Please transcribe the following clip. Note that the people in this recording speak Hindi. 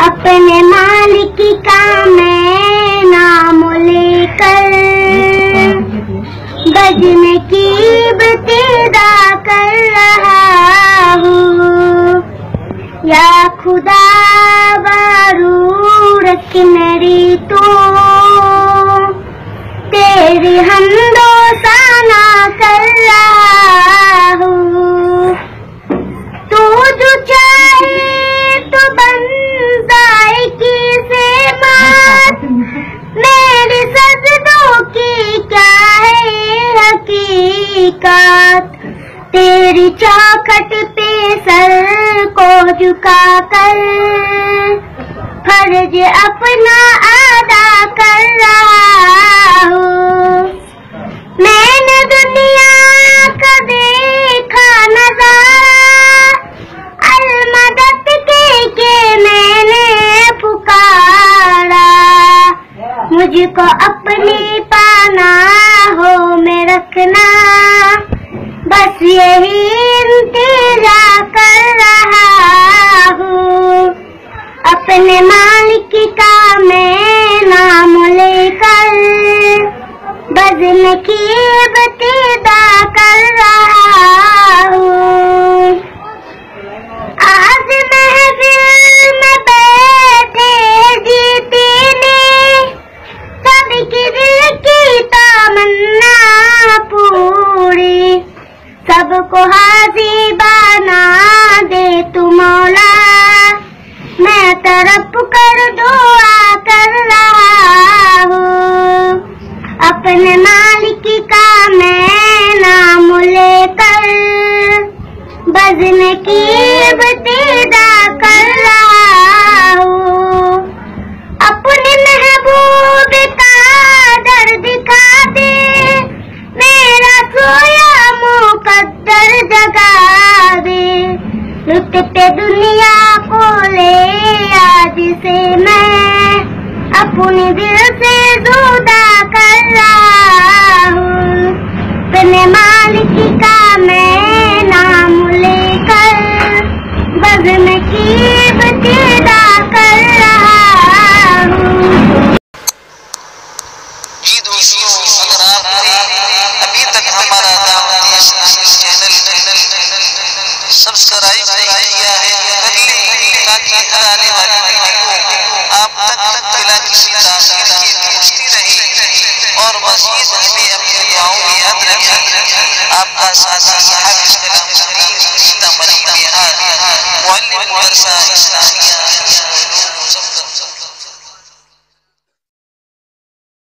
अपने मालिक का मैं नाम लेकर बजने की इब्तिदा कर रहा हूँ। या खुदा बरूरत मेरी तू तेरी हमदो साना कर रहा हूँ। तू जो चाहे तो बंदाए की से मात मेरे सजदों की क्या है हकीकत। तेरी चौखट पे सर को झुका कर फर्ज अपना अदा कर रहा हूँ। मैंने दुनिया का देखा नजारा अलमदद के मैंने पुकारा। मुझको अपनी पनाहों में रखना बस यही इंतजार कर रहा हूँ। अपने मालिक का मैं नाम लेकर बजने की इब्तिदा कर रहा हूँ। आज महफिल में बैठे जीती ने सबकी दिल की तमन्ना पूरी। सबको हाजी बना दे तू मौला मैं तरफ कर दुआ कर रहा हूँ। अपने मालिक का मैं नाम लेकर बजने की इब्तिदा कर रहा हूँ। अपने महबूब का दर दिखा दे मेरा सोया मुकद्दर जगा दे। लुटते दुनिया को ले आज से मैं अपने दिल से जुदा कर रहा हूँ। अपने मालिक का मैं नाम लेकर बजने की इब्तिदा कर रहा हूँ। जी दोस्तों, अगर आपने अभी तक हमारा दावत इस्लामी चैनल सब्सक्राइब नहीं किया है कर लें ताकि हर आने वाली वीडियो आप तक बिना किसी ताखीर के पहुंचती रहे। और मज़ीद हमें अपनी दुआओं में याद रखें। आपका साथी हाफिज़ कलाम सीतामढ़ी बिहार मुअल्लिम मदरसा इस्लामिया